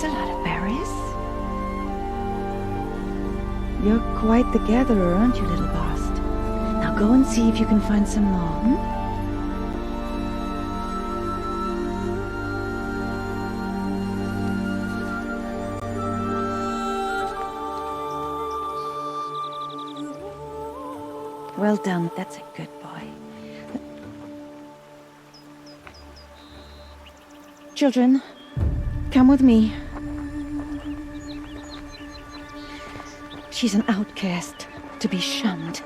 That's a lot of berries. You're quite the gatherer, aren't you, little Rost? Now go and see if you can find some more, Well done, that's a good boy. Children, come with me. She's an outcast, to be shunned.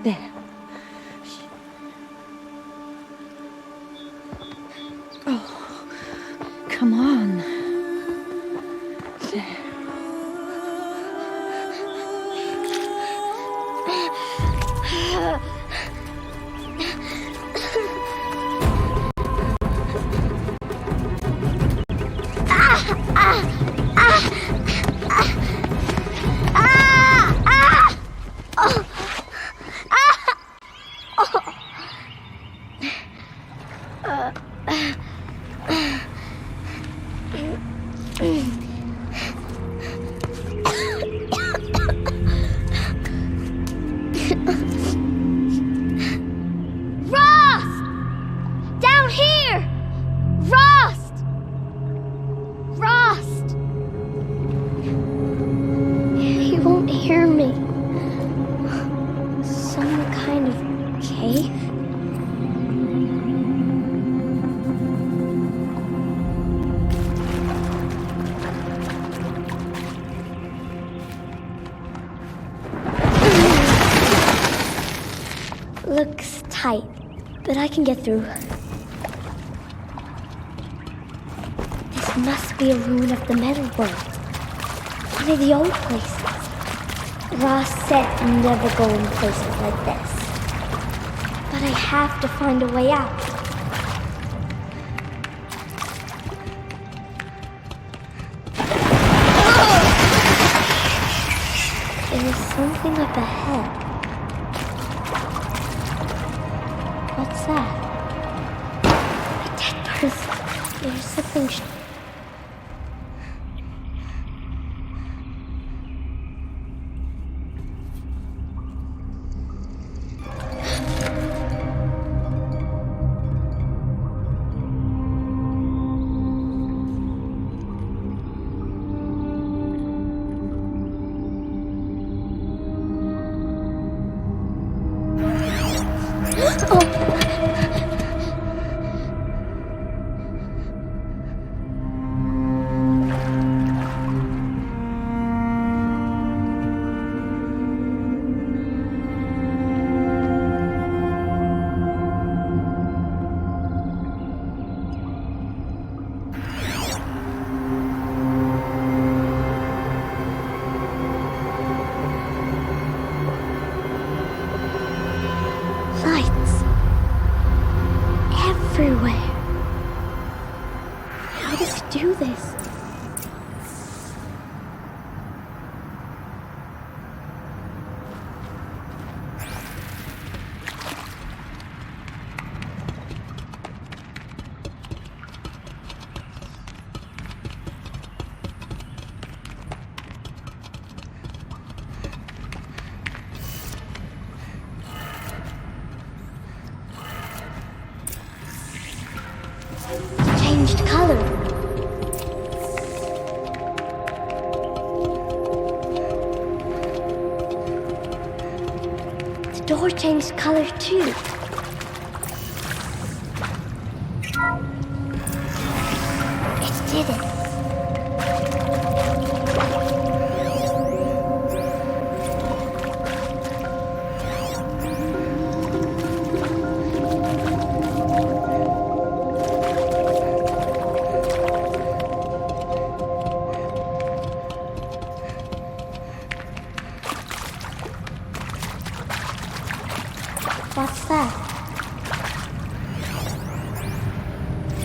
There. Oh, come on. There. Looks tight, but I can get through. This must be a ruin of the metal world. One of the old places. Rost said never go in places like this. But I have to find a way out. There's something up ahead. What's that? A dead person. There's something... everywhere. How does he do this? Changed color. The door changed color too. It did it. What's that?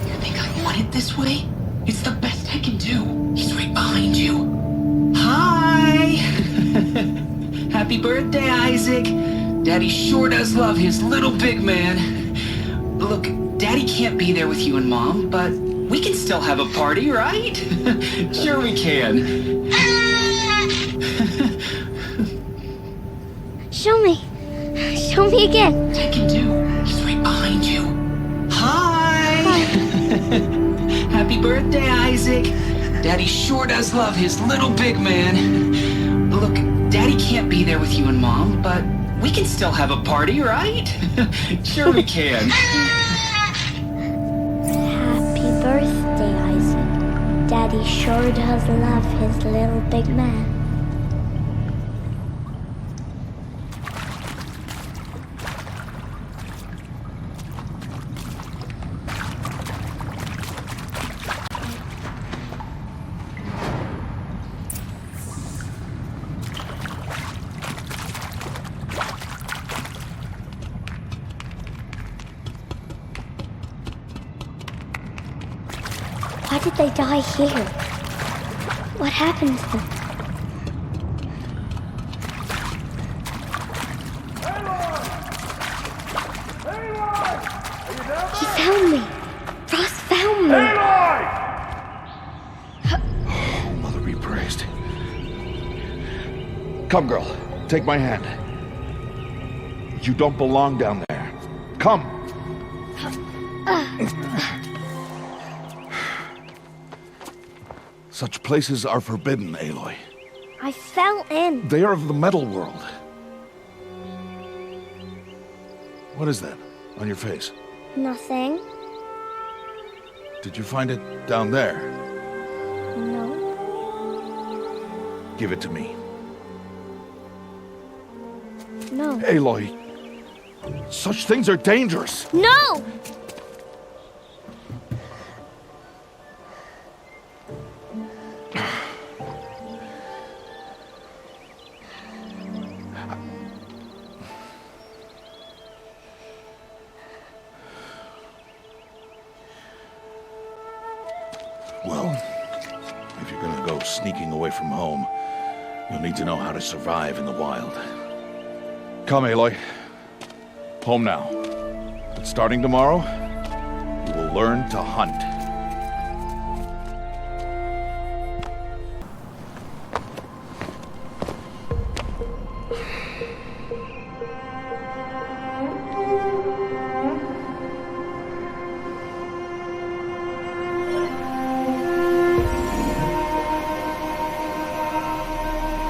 You think I want it this way? It's the best I can do. He's right behind you. Hi! Happy birthday, Isaac. Daddy sure does love his little big man. Look, Daddy can't be there with you and Mom, but we can still have a party, right? Sure we can. Show me. Show me again. I can do. He's right behind you. Hi! Happy birthday, Isaac. Daddy sure does love his little big man. Look, Daddy can't be there with you and Mom, but we can still have a party, right? Sure we can. Happy birthday, Isaac. Daddy sure does love his little big man. Why did they die here? What happened to them? He found me! Rost found me! Oh, Mother be praised. Come, girl. Take my hand. You don't belong down there. Come! Such places are forbidden, Aloy. I fell in. They are of the metal world. What is that on your face? Nothing. Did you find it down there? No. Give it to me. No. Aloy, such things are dangerous. No! Well, if you're gonna go sneaking away from home, you'll need to know how to survive in the wild. Come, Aloy. Home now. But starting tomorrow, you will learn to hunt.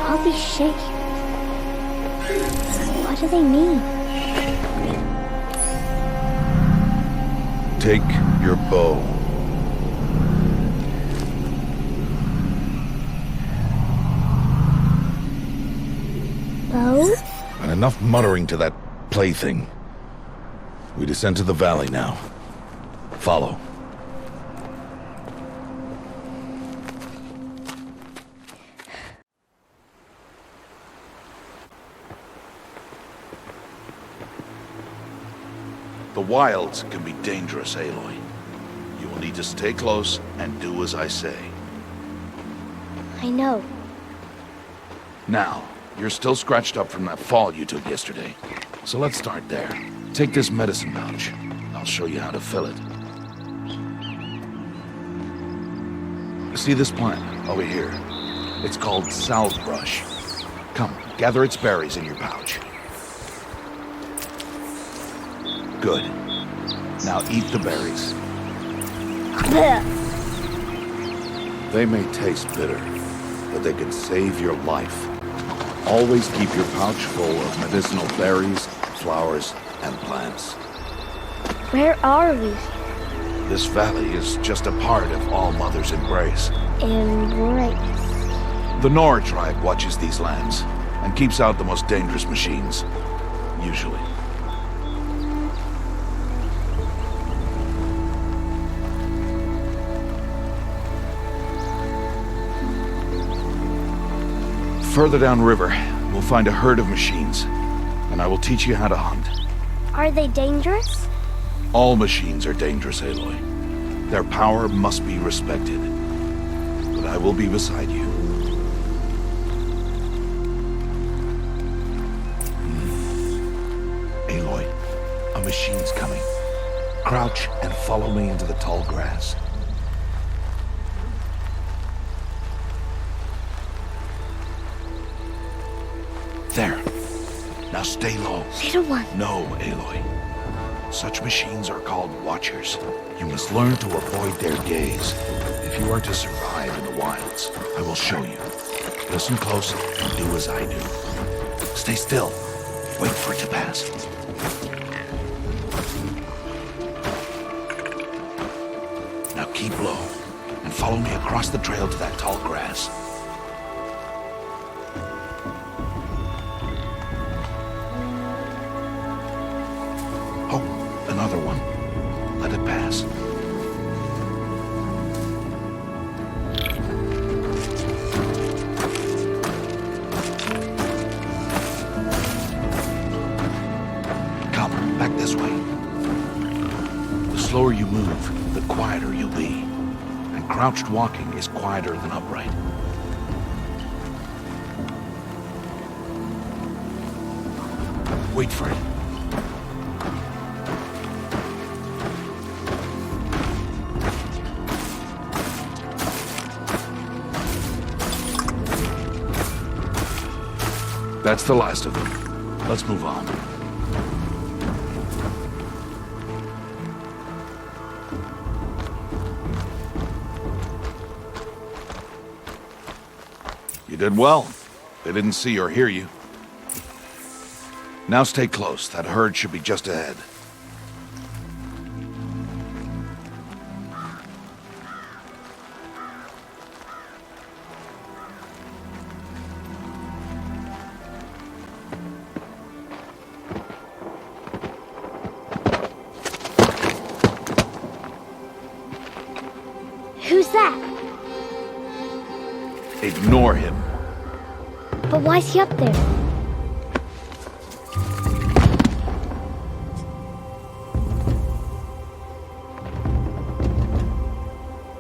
All these shapes. What do they mean? Take your bow. Bow? And enough muttering to that plaything. We descend to the valley now. Follow. The wilds can be dangerous, Aloy. You will need to stay close and do as I say. I know. Now, you're still scratched up from that fall you took yesterday. So let's start there. Take this medicine pouch. I'll show you how to fill it. See this plant over here? It's called salvebrush. Come, gather its berries in your pouch. Good. Now eat the berries. They may taste bitter, but they can save your life. Always keep your pouch full of medicinal berries, flowers, and plants. Where are we? This valley is just a part of All Mother's embrace. Embrace. The Nora tribe watches these lands and keeps out the most dangerous machines, usually. Further downriver, we'll find a herd of machines, and I will teach you how to hunt. Are they dangerous? All machines are dangerous, Aloy. Their power must be respected. But I will be beside you. Aloy, a machine's coming. Crouch and follow me into the tall grass. There. Now stay low. Little one. No, Aloy. Such machines are called Watchers. You must learn to avoid their gaze. If you are to survive in the wilds, I will show you. Listen close and do as I do. Stay still. Wait for it to pass. Now keep low and follow me across the trail to that tall grass. Oh, another one. Let it pass. Come, back this way. The slower you move, the quieter you'll be. And crouched walking is quieter than upright. Wait for it. That's the last of them. Let's move on. You did well. They didn't see or hear you. Now stay close. That herd should be just ahead. Who's that? Ignore him. But why's he up there?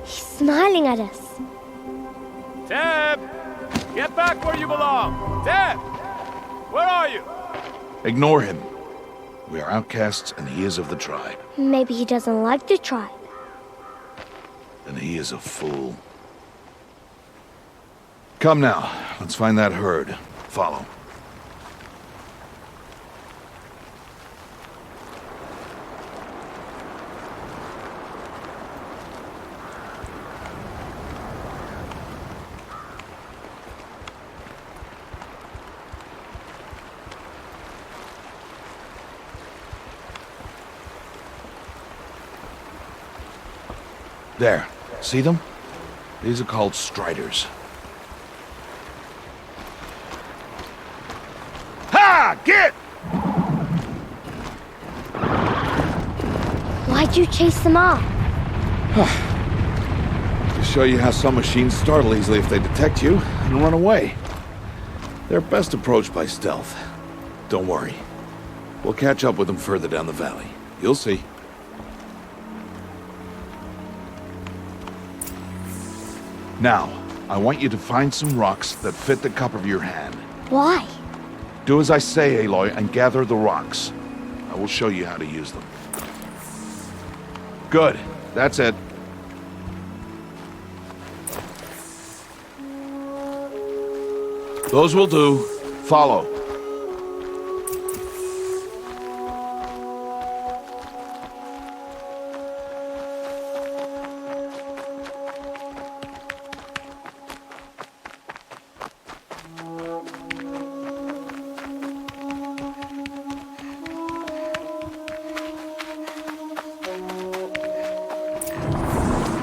He's smiling at us. Teb! Get back where you belong! Teb! Where are you? Ignore him. We are outcasts and he is of the tribe. Maybe he doesn't like the tribe. And he is a fool. Come now, let's find that herd. Follow. There. See them? These are called striders. Ha! Get! Why'd you chase them off? To show you how some machines startle easily if they detect you and run away. They're best approached by stealth. Don't worry. We'll catch up with them further down the valley. You'll see. Now, I want you to find some rocks that fit the cup of your hand. Why? Do as I say, Aloy, and gather the rocks. I will show you how to use them. Good. That's it. Those will do. Follow.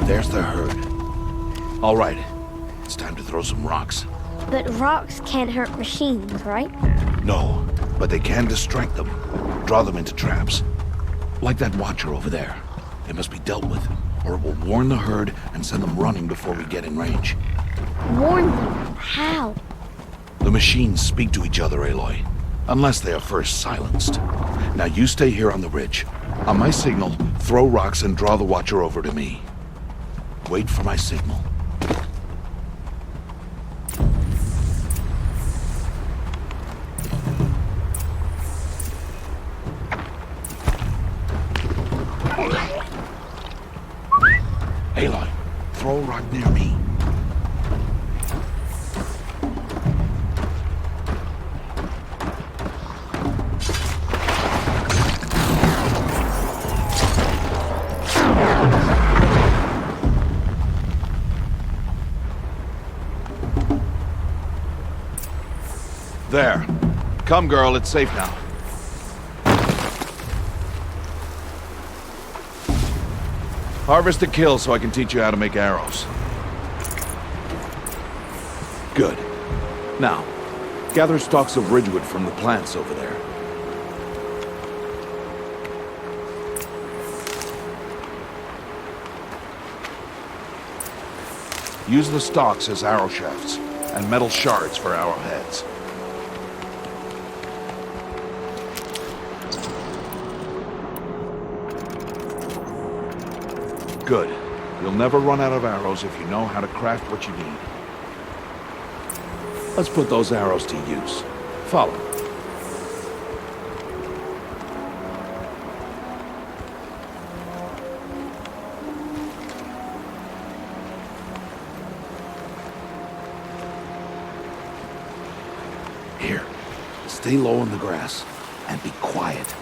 There's the herd. All right. It's time to throw some rocks. But rocks can't hurt machines, right? No, but they can distract them. Draw them into traps. Like that watcher over there. It must be dealt with, or it will warn the herd and send them running before we get in range. Warn them. How? The machines speak to each other, Aloy. Unless they are first silenced. Now you stay here on the ridge. On my signal, throw rocks and draw the watcher over to me. Wait for my signal. stock near me. There. Come, girl, it's safe now. Harvest a kill so I can teach you how to make arrows. Good. Now, gather stalks of ridgewood from the plants over there. Use the stalks as arrow shafts, and metal shards for arrowheads. Good. You'll never run out of arrows if you know how to craft what you need. Let's put those arrows to use. Follow. Here, stay low in the grass and be quiet.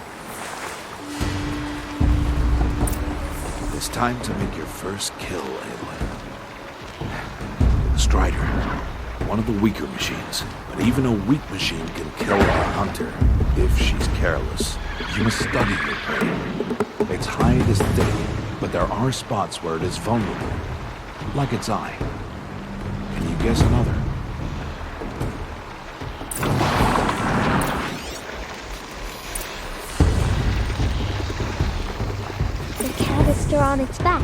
It's time to make your first kill, Aloy. The Strider, one of the weaker machines, but even a weak machine can kill a hunter if she's careless. You must study your prey. Its hide is thick, but there are spots where it is vulnerable, like its eye. Can you guess another? On its back.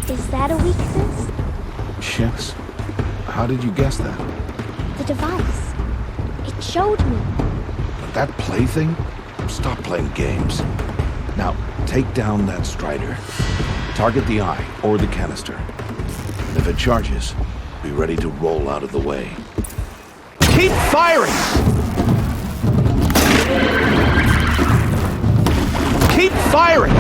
Is that a weakness? Yes. How did you guess that? The device. It showed me. But that plaything? Stop playing games. Now, take down that Strider. Target the eye or the canister. And if it charges, be ready to roll out of the way. Keep firing! Keep firing!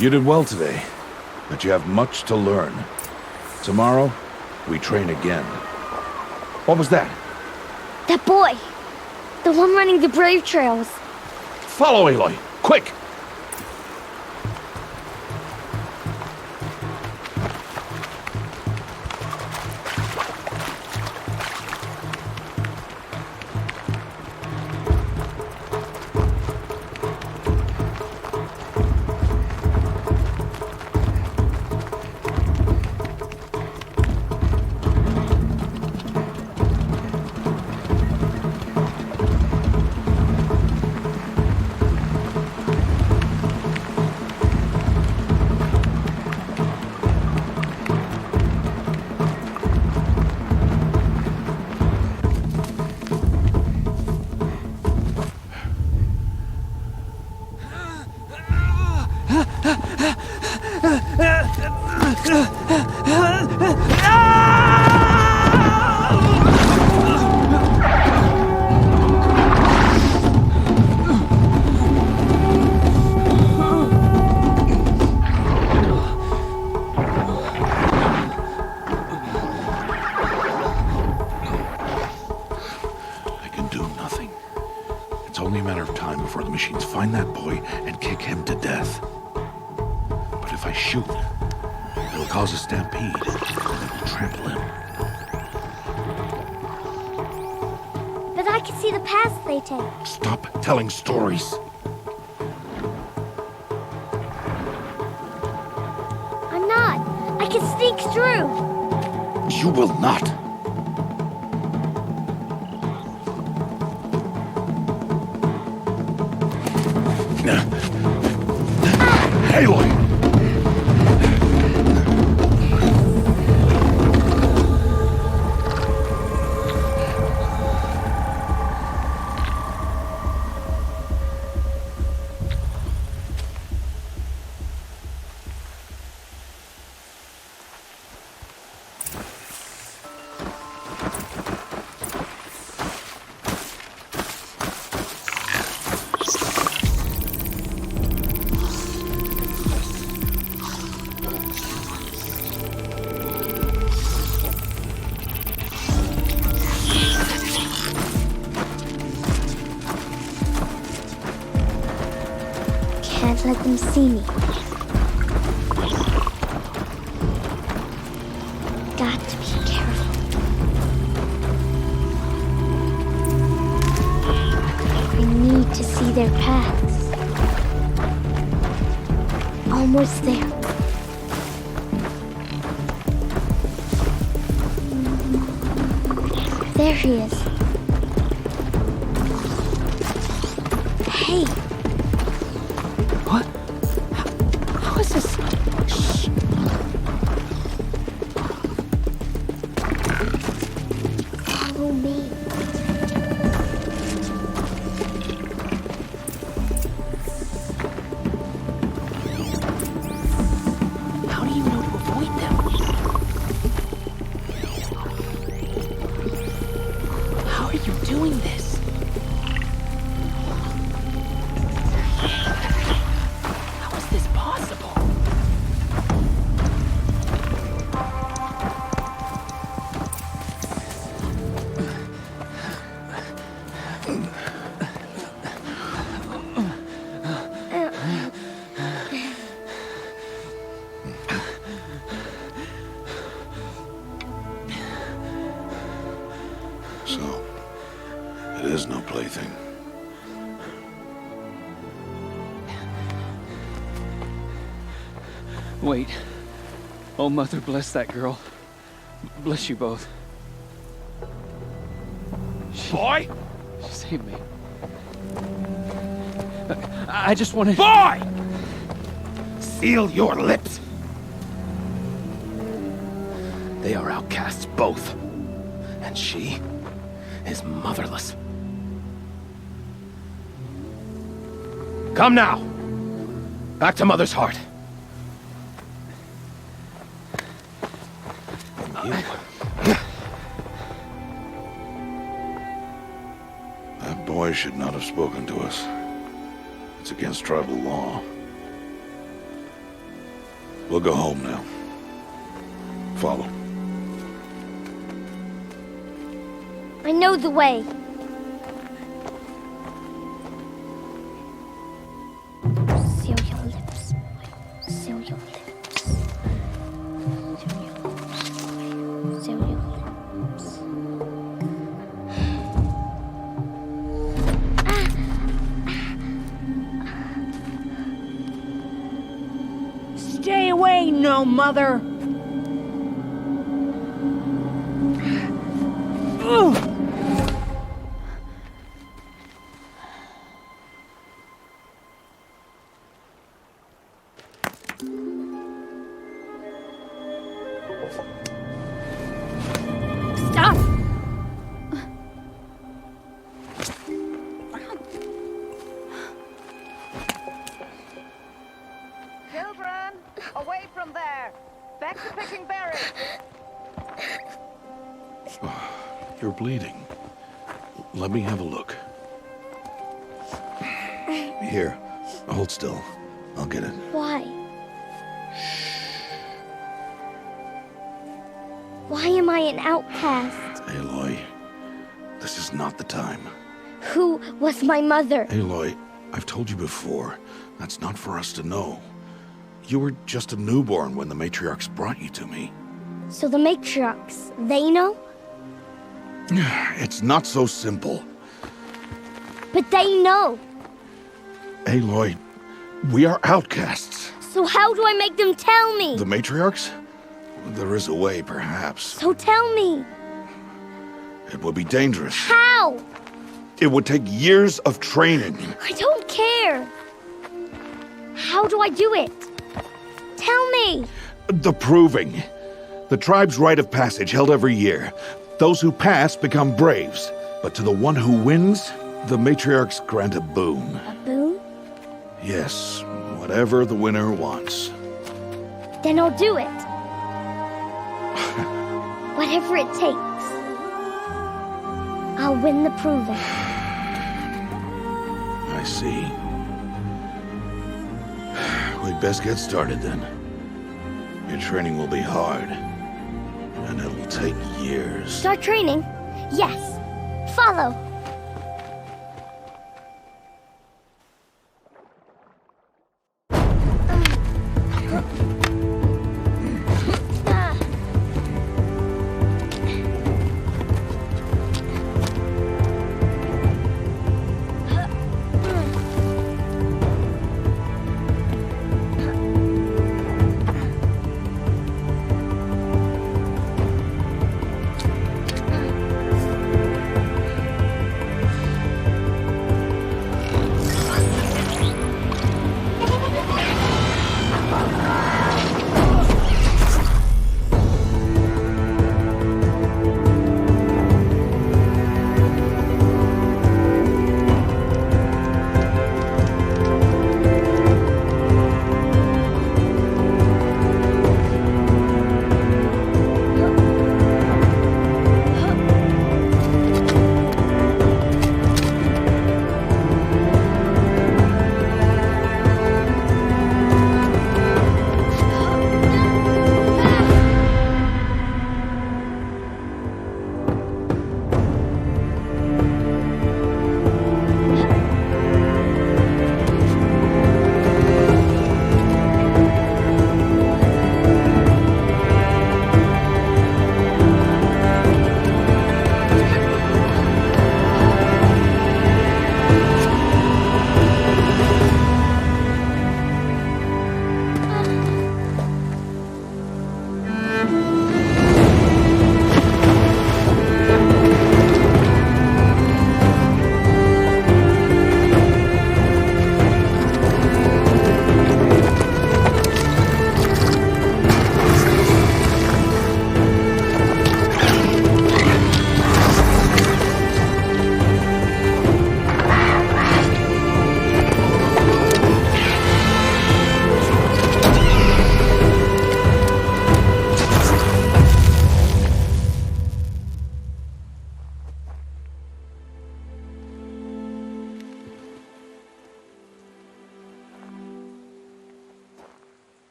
You did well today, but you have much to learn. Tomorrow, we train again. What was that? That boy! The one running the brave trails. Follow Aloy, quick! Find that boy and kick him to death. But if I shoot, it'll cause a stampede, and it will trample him. But I can see the paths they take. Stop telling stories. I'm not. I can sneak through. You will not. Aloy! let them see me. Got to be careful. I need to see their paths. Almost there. There he is. Hey. What? How is this? Shh. Follow me. How do you know to avoid them? How are you doing this? How is this possible? So, it is no plaything. Wait. Oh, Mother, bless that girl. Bless you both. Boy! She saved me. I just wanted... Boy! Seal your lips! They are outcasts, both. And she is motherless. Come now! Back to Mother's heart. That boy should not have spoken to us. It's against tribal law. We'll go home now. Follow. I know the way. Seal your lips. Seal your lips. Seal your lips. Stay away, no mother! Stop! Children, away from there. Back to picking berries. You're bleeding. Let me have a look. Here, hold still. I'll get it. Why? Why am I an outcast? Aloy, this is not the time. Who was my mother? Aloy, I've told you before, that's not for us to know. You were just a newborn when the matriarchs brought you to me. So the matriarchs, they know? It's not so simple. But they know. Aloy, we are outcasts. So how do I make them tell me? The matriarchs? There is a way, perhaps. So tell me. It would be dangerous. How? It would take years of training. I don't care. How do I do it? Tell me. The proving. The tribe's rite of passage held every year. Those who pass become braves. But to the one who wins, the matriarchs grant a boon. A boon? Yes, whatever the winner wants. Then I'll do it. Whatever it takes. I'll win the proving. I see. We'd best get started then. Your training will be hard, and it'll take years. Start training? Yes. Follow.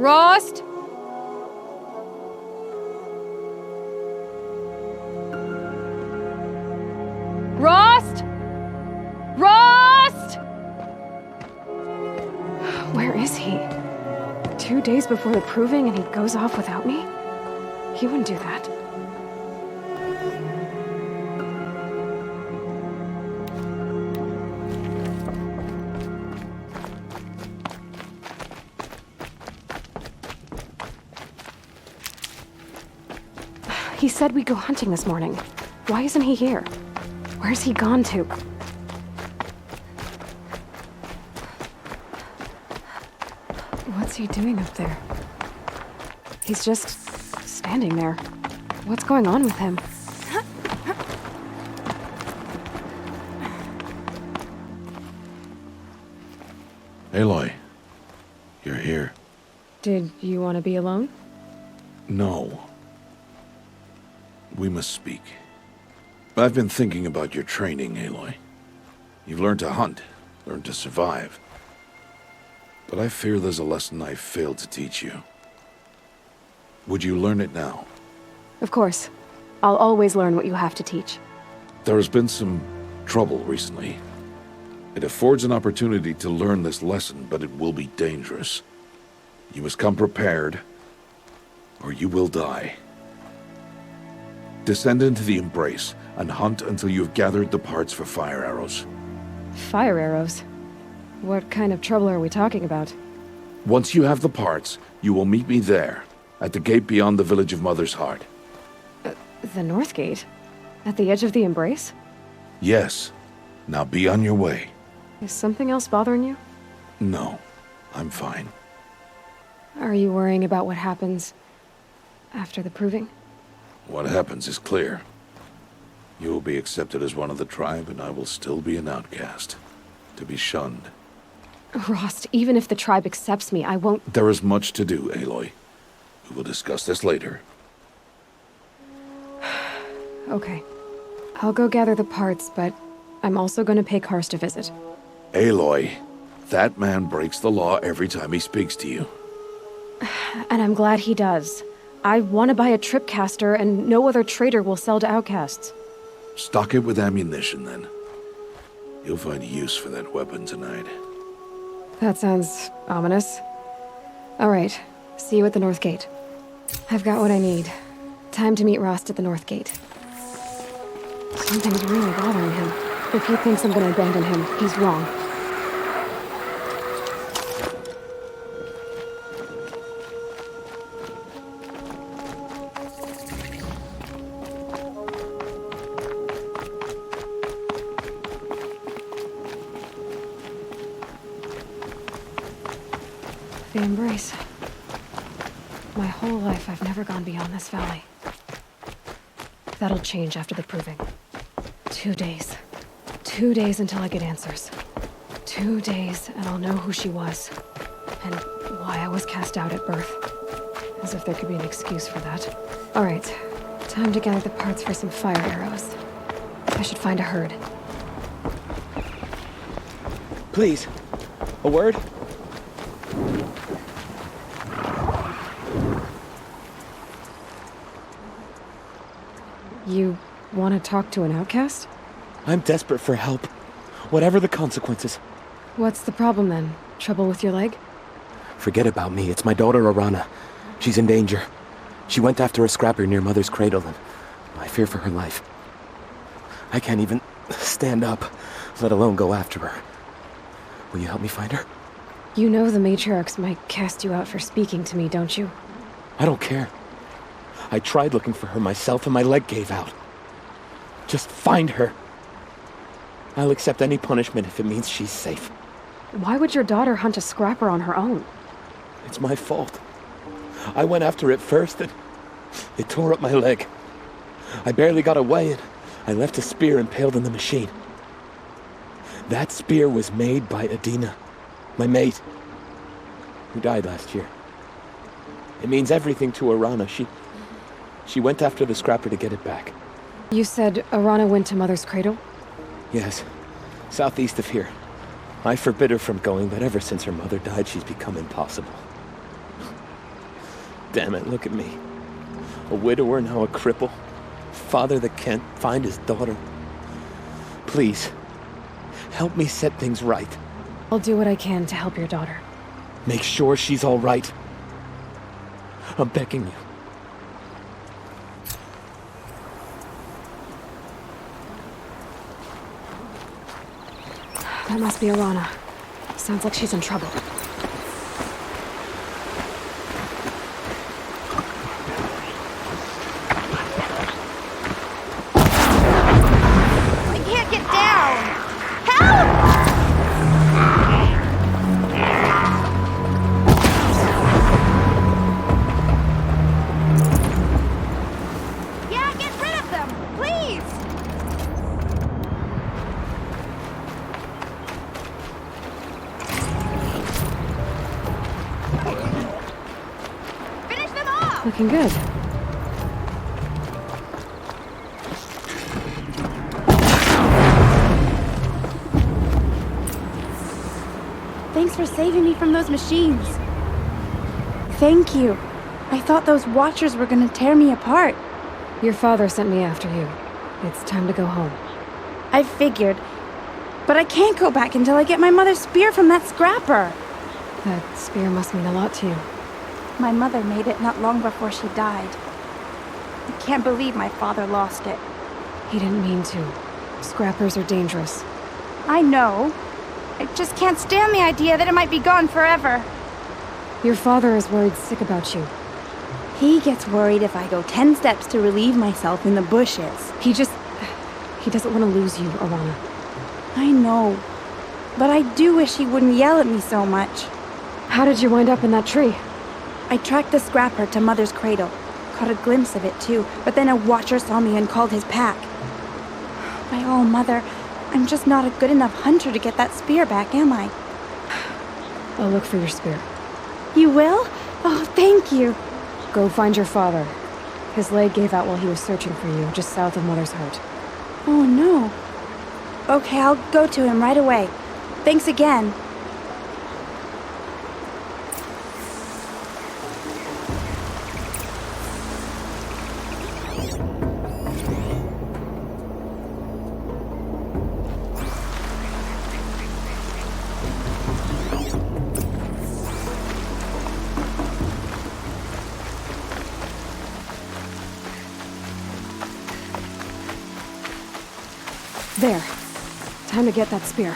Rost? Rost? Rost? Where is he? 2 days before the proving and he goes off without me? He wouldn't do that. He said we'd go hunting this morning. Why isn't he here? Where's he gone to? What's he doing up there? He's just standing there. What's going on with him? Aloy, you're here. Did you want to be alone? No. We must speak. I've been thinking about your training, Aloy. You've learned to hunt, learned to survive. But I fear there's a lesson I failed to teach you. Would you learn it now? Of course. I'll always learn what you have to teach. There has been some trouble recently. It affords an opportunity to learn this lesson, but it will be dangerous. You must come prepared, or you will die. Descend into the Embrace and hunt until you have gathered the parts for fire arrows. Fire arrows? What kind of trouble are we talking about? Once you have the parts, you will meet me there, at the gate beyond the village of Mother's Heart. The North Gate? At the edge of the Embrace? Yes. Now be on your way. Is something else bothering you? No, I'm fine. Are you worrying about what happens after the proving? What happens is clear. You will be accepted as one of the tribe, and I will still be an outcast, to be shunned. Rost, even if the tribe accepts me, I won't— There is much to do, Aloy. We will discuss this later. Okay. I'll go gather the parts, but I'm also going to pay Karst a visit. Aloy, that man breaks the law every time he speaks to you. And I'm glad he does. I want to buy a tripcaster, and no other trader will sell to outcasts. Stock it with ammunition, then. You'll find use for that weapon tonight. That sounds ominous. All right. See you at the North Gate. I've got what I need. Time to meet Rost at the North Gate. Something's really bothering him. If he thinks I'm gonna abandon him, he's wrong. The Embrace. My whole life, I've never gone beyond this valley. That'll change after the proving. 2 days. 2 days until I get answers. 2 days, and I'll know who she was. And why I was cast out at birth. As if there could be an excuse for that. All right. Time to gather the parts for some fire arrows. I should find a herd. Please. A word? You want to talk to an outcast? I'm desperate for help. Whatever the consequences. What's the problem then? Trouble with your leg? Forget about me. It's my daughter, Arana. She's in danger. She went after a scrapper near Mother's cradle, and I fear for her life. I can't even stand up, let alone go after her. Will you help me find her? You know the matriarchs might cast you out for speaking to me, don't you? I don't care. I tried looking for her myself, and my leg gave out. Just find her. I'll accept any punishment if it means she's safe. Why would your daughter hunt a scrapper on her own? It's my fault. I went after it first, and it tore up my leg. I barely got away, and I left a spear impaled in the machine. That spear was made by Adina, my mate, who died last year. It means everything to Arana. She went after the scrapper to get it back. You said Arana went to Mother's cradle? Yes, southeast of here. I forbid her from going, but ever since her mother died, she's become impossible. Damn it, look at me. A widower, now a cripple. Father that can't find his daughter. Please, help me set things right. I'll do what I can to help your daughter. Make sure she's all right. I'm begging you. That must be Arana. Sounds like she's in trouble. I can't get down! Help! Yeah, get rid of them, please! Finish them off! Looking good. Thanks for saving me from those machines. Thank you. I thought those Watchers were gonna tear me apart. Your father sent me after you. It's time to go home. I figured. But I can't go back until I get my mother's spear from that scrapper. That spear must mean a lot to you. My mother made it not long before she died. I can't believe my father lost it. He didn't mean to. Scrappers are dangerous. I know. I just can't stand the idea that it might be gone forever. Your father is worried sick about you. He gets worried if I go 10 steps to relieve myself in the bushes. He doesn't want to lose you, Arana. I know. But I do wish he wouldn't yell at me so much. How did you wind up in that tree? I tracked the scrapper to Mother's cradle. Caught a glimpse of it too, but then a Watcher saw me and called his pack. By all, Mother, I'm just not a good enough hunter to get that spear back, am I? I'll look for your spear. You will? Oh, thank you. Go find your father. His leg gave out while he was searching for you, just south of Mother's hut. Oh, no. Okay, I'll go to him right away. Thanks again. There. Time to get that spear.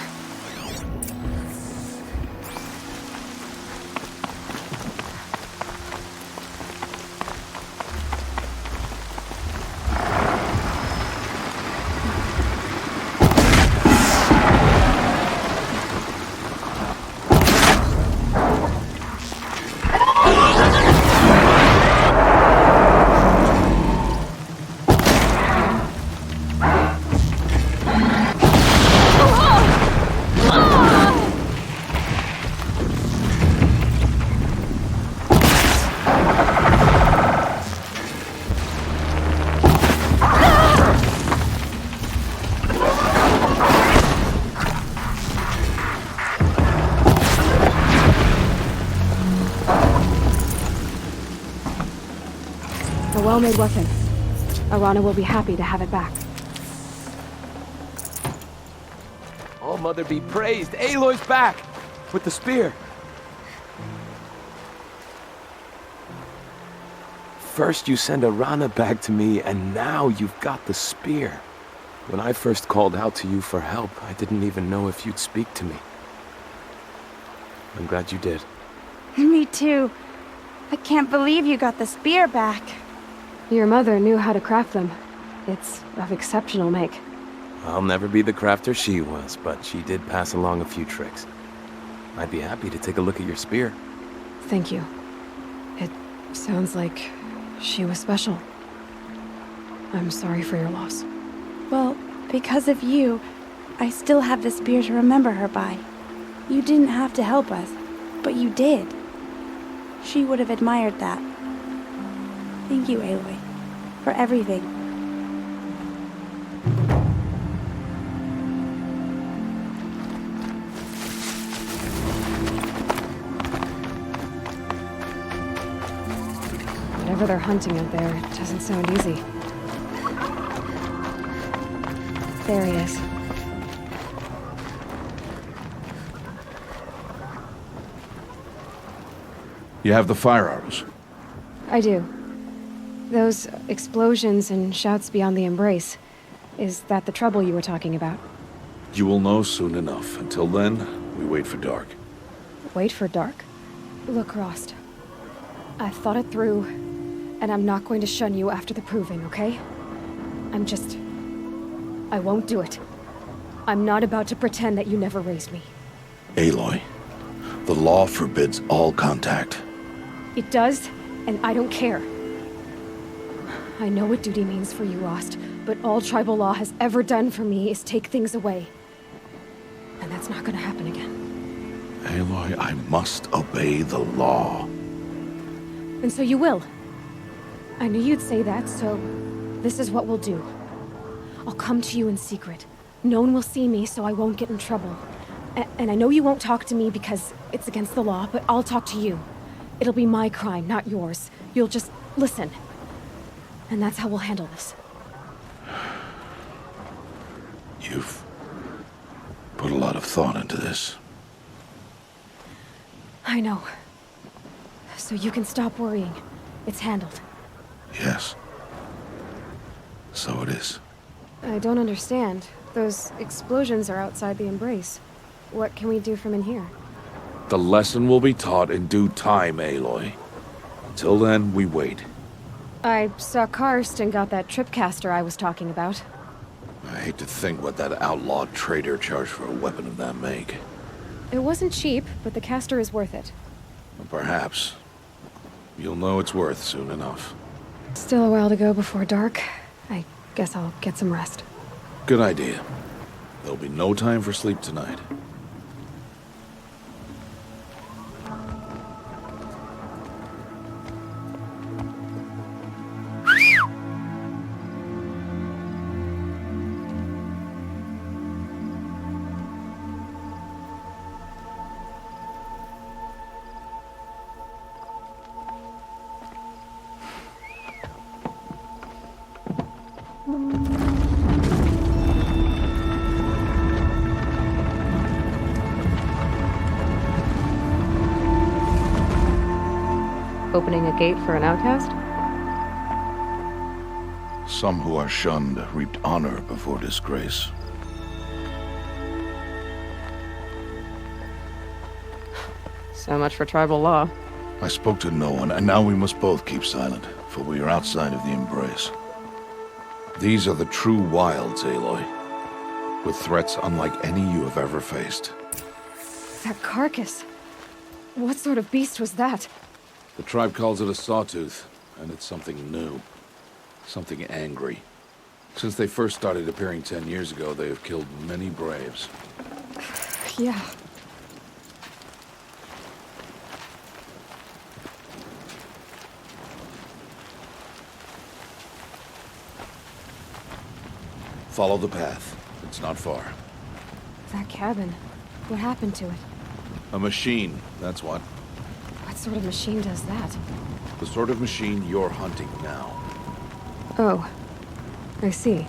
A well-made weapon. Arana will be happy to have it back. Oh, Mother be praised. Aloy's back! With the spear. First you send Arana back to me, and now you've got the spear. When I first called out to you for help, I didn't even know if you'd speak to me. I'm glad you did. Me too. I can't believe you got the spear back. Your mother knew how to craft them. It's of exceptional make. I'll never be the crafter she was, but she did pass along a few tricks. I'd be happy to take a look at your spear. Thank you. It sounds like she was special. I'm sorry for your loss. Well, because of you, I still have the spear to remember her by. You didn't have to help us, but you did. She would have admired that. Thank you, Aloy, for everything. Whatever they're hunting out there doesn't sound easy. There he is. You have the fire arrows. I do. Those explosions and shouts beyond the embrace. Is that the trouble you were talking about? You will know soon enough. Until then, we wait for dark. Wait for dark? Look, Rost. I've thought it through, and I'm not going to shun you after the proving, okay? I won't do it. I'm not about to pretend that you never raised me. Aloy, the law forbids all contact. It does, and I don't care. I know what duty means for you, Rost, but all tribal law has ever done for me is take things away. And that's not gonna happen again. Aloy, I must obey the law. And so you will. I knew you'd say that, so this is what we'll do. I'll come to you in secret. No one will see me, so I won't get in trouble. And I know you won't talk to me because it's against the law, but I'll talk to you. It'll be my crime, not yours. You'll just listen. And that's how we'll handle this. You've put a lot of thought into this. I know. So you can stop worrying. It's handled. Yes. So it is. I don't understand. Those explosions are outside the embrace. What can we do from in here? The lesson will be taught in due time, Aloy. Until then, we wait. I saw Karst and got that tripcaster I was talking about. I hate to think what that outlawed trader charged for a weapon of that make. It wasn't cheap, but the caster is worth it. Perhaps. You'll know it's worth soon enough. Still a while to go before dark. I guess I'll get some rest. Good idea. There'll be no time for sleep tonight. Opening a gate for an outcast? Some who are shunned reaped honor before disgrace. So much for tribal law. I spoke to no one, and now we must both keep silent, for we are outside of the embrace. These are the true wilds, Aloy, with threats unlike any you have ever faced. That carcass. What sort of beast was that? The tribe calls it a sawtooth, and it's something new. Something angry. Since they first started appearing 10 years ago, they have killed many braves. Yeah. Follow the path. It's not far. That cabin. What happened to it? A machine, that's what. What sort of machine does that? The sort of machine you're hunting now. Oh. I see.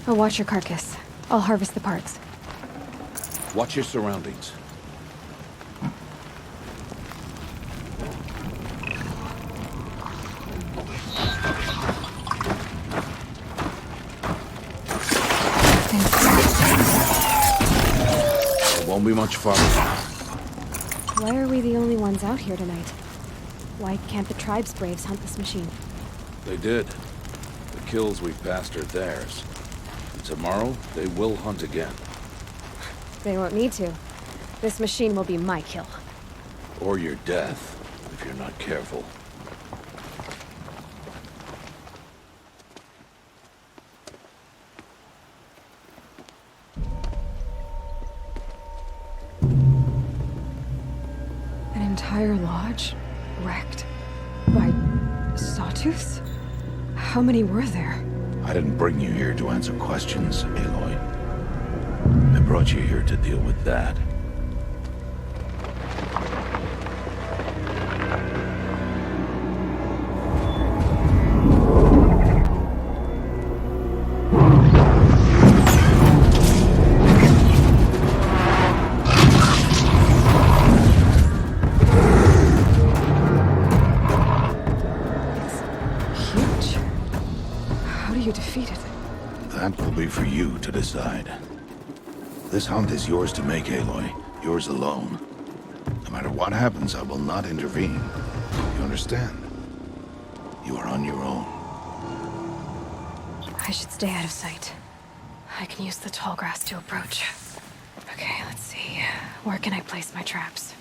I'll watch your carcass. I'll harvest the parts. Watch your surroundings. It won't be much farther. Why are we the only ones out here tonight? Why can't the tribe's braves hunt this machine? They did. The kills we've passed are theirs. Tomorrow, they will hunt again. They won't need to. This machine will be my kill. Or your death, if you're not careful. An entire law. lodge wrecked by sawtooths? How many were there? I didn't bring you here to answer questions, Aloy. I brought you here to deal with that. That will be for you to decide. This hunt is yours to make, Aloy. Yours alone. No matter what happens, I will not intervene. You understand? You are on your own. I should stay out of sight. I can use the tall grass to approach. Okay, let's see. Where can I place my traps?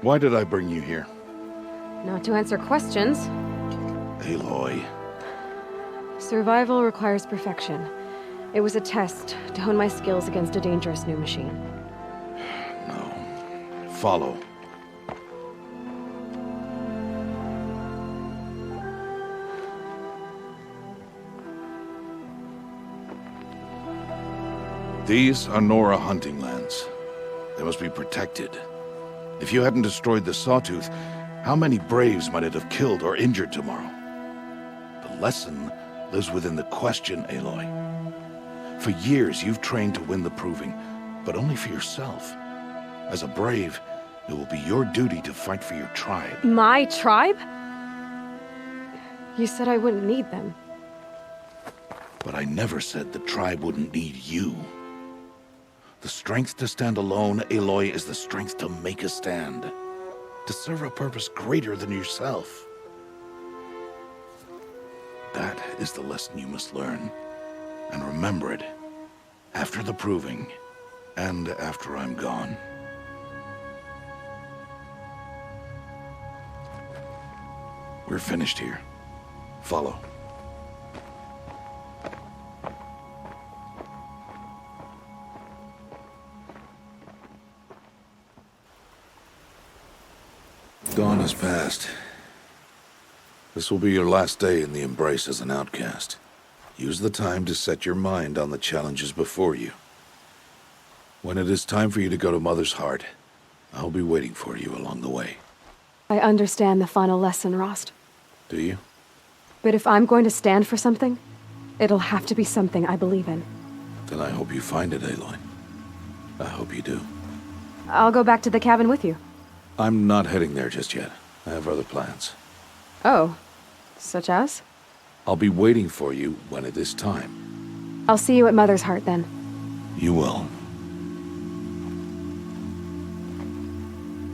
Why did I bring you here? Not to answer questions. Aloy. Survival requires perfection. It was a test to hone my skills against a dangerous new machine. No. Follow. These are Nora hunting lands. They must be protected. If you hadn't destroyed the Sawtooth, how many Braves might it have killed or injured tomorrow? The lesson lives within the question, Aloy. For years, you've trained to win the Proving, but only for yourself. As a Brave, it will be your duty to fight for your tribe. My tribe? You said I wouldn't need them. But I never said the tribe wouldn't need you. The strength to stand alone, Aloy, is the strength to make a stand. To serve a purpose greater than yourself. That is the lesson you must learn. And remember it. After the Proving. And after I'm gone. We're finished here. Follow. Dawn has passed. This will be your last day in the Embrace as an outcast. Use the time to set your mind on the challenges before you. When it is time for you to go to Mother's Heart, I'll be waiting for you along the way. I understand the final lesson, Rost. Do you? But if I'm going to stand for something, it'll have to be something I believe in. Then I hope you find it, Aloy. I hope you do. I'll go back to the cabin with you. I'm not heading there just yet. I have other plans. Oh, such as? I'll be waiting for you when it is time. I'll see you at Mother's Heart then. You will.